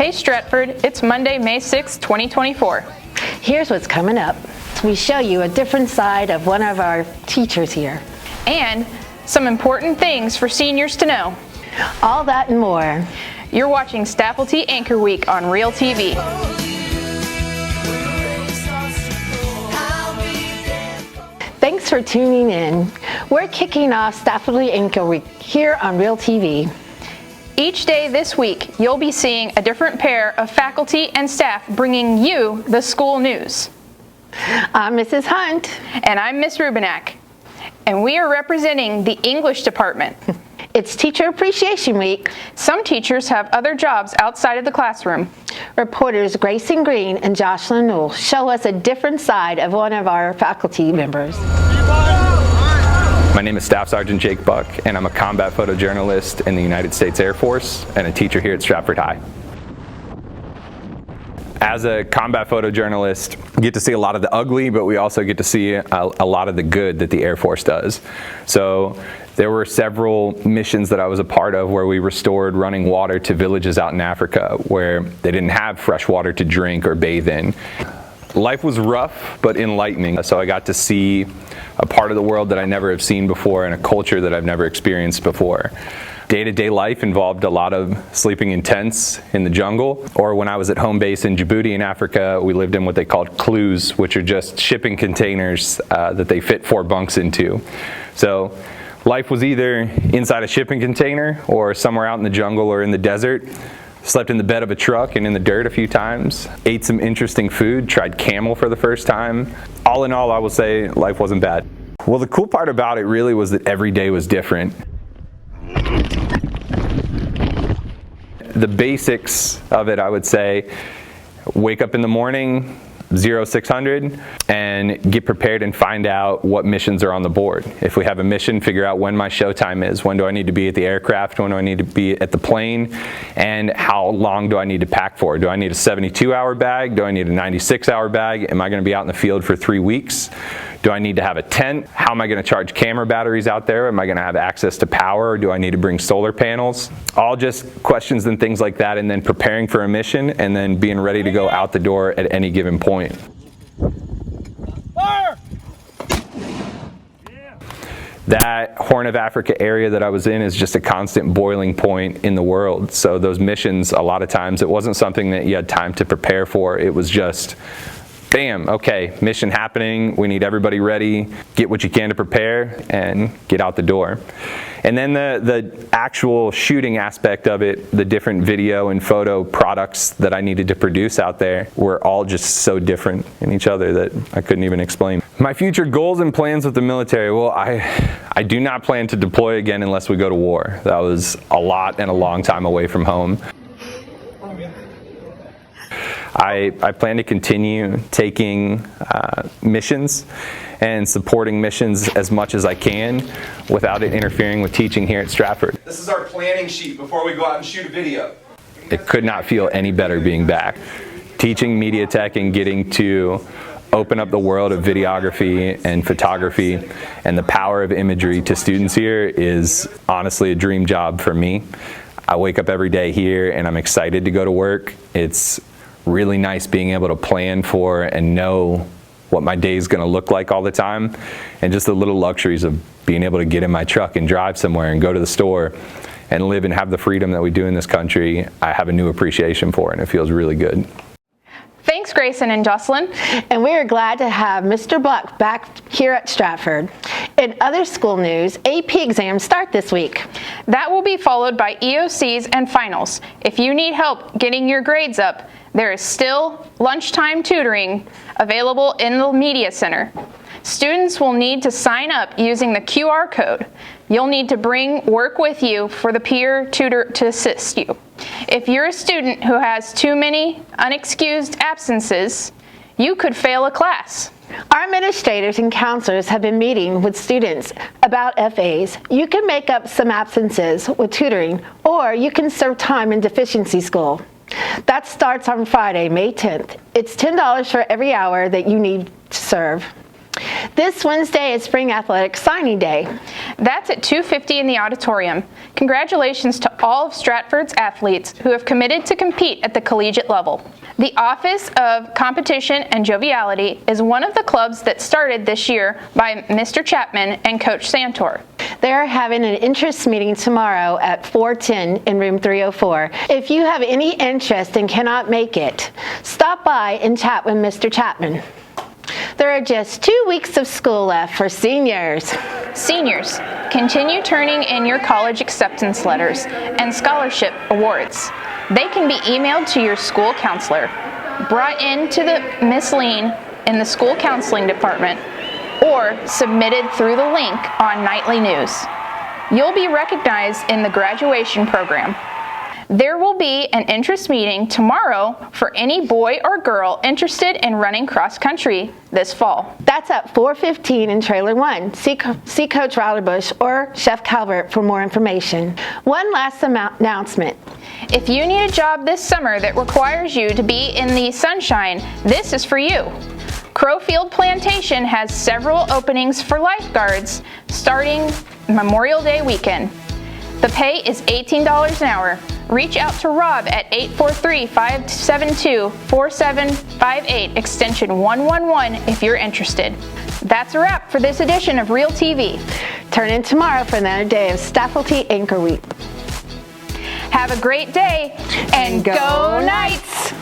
Hey Stratford, it's Monday, May 6, 2024. Here's what's coming up. We show you a different side of one of our teachers here. And some important things for seniors to know. All that and more. You're watching Staffelty Anchor Week on Real TV. Thanks for tuning in. We're kicking off Staffelty Anchor Week here on Real TV. Each day this week, you'll be seeing a different pair of faculty and staff bringing you the school news. I'm Mrs. Hunt. And I'm Miss Rubenak. And we are representing the English department. It's Teacher Appreciation Week. Some teachers have other jobs outside of the classroom. Reporters Grayson Green and Jocelyn Newell show us a different side of one of our faculty members. My name is Staff Sergeant Jake Buck, and I'm a combat photojournalist in the United States Air Force and a teacher here at Stratford High. As a combat photojournalist, you get to see a lot of the ugly, but we also get to see a lot of the good that the Air Force does. So there were several missions that I was a part of where we restored running water to villages out in Africa where they didn't have fresh water to drink or bathe in. Life was rough, but enlightening. So I got to see a part of the world that I never have seen before and a culture that I've never experienced before. Day-to-day life involved a lot of sleeping in tents in the jungle, or when I was at home base in Djibouti in Africa, we lived in what they called cloos, which are just shipping containers that they fit 4 bunks into. So life was either inside a shipping container or somewhere out in the jungle or in the desert. Slept in the bed of a truck and in the dirt a few times. Ate some interesting food, tried camel for the first time. All in all, I will say life wasn't bad. Well, the cool part about it really was that every day was different. The basics of it, I would say, wake up in the morning, 0600, and get prepared and find out what missions are on the board. If we have a mission, figure out when my show time is. When do I need to be at the aircraft? When do I need to be at the plane? And how long do I need to pack for? Do I need a 72-hour bag? Do I need a 96-hour bag? Am I going to be out in the field for 3 weeks? Do I need to have a tent? How am I going to charge camera batteries out there? Am I going to have access to power? Or do I need to bring solar panels? All just questions and things like that, and then preparing for a mission and then being ready to go out the door at any given point. Fire! That Horn of Africa area that I was in is just a constant boiling point in the world. So those missions, a lot of times, it wasn't something that you had time to prepare for. It was just, bam, okay, mission happening, we need everybody ready, get what you can to prepare, and get out the door. And then the actual shooting aspect of it, the different video and photo products that I needed to produce out there were all just so different in each other that I couldn't even explain. My future goals and plans with the military, well, I do not plan to deploy again unless we go to war. That was a lot and a long time away from home. I plan to continue taking missions and supporting missions as much as I can without it interfering with teaching here at Stratford. This is our planning sheet before we go out and shoot a video. It could not feel any better being back. Teaching media tech and getting to open up the world of videography and photography and the power of imagery to students here is honestly a dream job for me. I wake up every day here and I'm excited to go to work. It's really nice being able to plan for and know what my day is going to look like all the time, and just the little luxuries of being able to get in my truck and drive somewhere and go to the store and live and have the freedom that we do in this country. I have a new appreciation for it, and it feels really good. Thanks, Grayson and Jocelyn. And we are glad to have Mr. Buck back here at Stratford. In other school news, AP exams start this week. That will be followed by EOCs and finals. If you need help getting your grades up, there is still lunchtime tutoring available in the Media Center. Students will need to sign up using the QR code. You'll need to bring work with you for the peer tutor to assist you. If you're a student who has too many unexcused absences, you could fail a class. Our administrators and counselors have been meeting with students about FAs. You can make up some absences with tutoring, or you can serve time in deficiency school. That starts on Friday, May 10th. It's $10 for every hour that you need to serve. This Wednesday is Spring Athletic Signing Day. That's at 2:50 in the auditorium. Congratulations to all of Stratford's athletes who have committed to compete at the collegiate level. The Office of Competition and Joviality is one of the clubs that started this year by Mr. Chapman and Coach Santor. They're having an interest meeting tomorrow at 4:10 in room 304. If you have any interest and cannot make it, stop by and chat with Mr. Chapman. There are just 2 weeks of school left for seniors. Seniors, continue turning in your college acceptance letters and scholarship awards. They can be emailed to your school counselor, brought in to the Miss Lean in the school counseling department, or submitted through the link on Nightly News. You'll be recognized in the graduation program. There will be an interest meeting tomorrow for any boy or girl interested in running cross country this fall. That's at 4:15 in Trailer 1. See Coach Rauterbush or Chef Calvert for more information. One last announcement. If you need a job this summer that requires you to be in the sunshine, this is for you. Crowfield Plantation has several openings for lifeguards starting Memorial Day weekend. The pay is $18 an hour. Reach out to Rob at 843-572-4758, extension 111 if you're interested. That's a wrap for this edition of Real TV. Turn in tomorrow for another day of Staffelty Anchor Week. Have a great day and go Knights!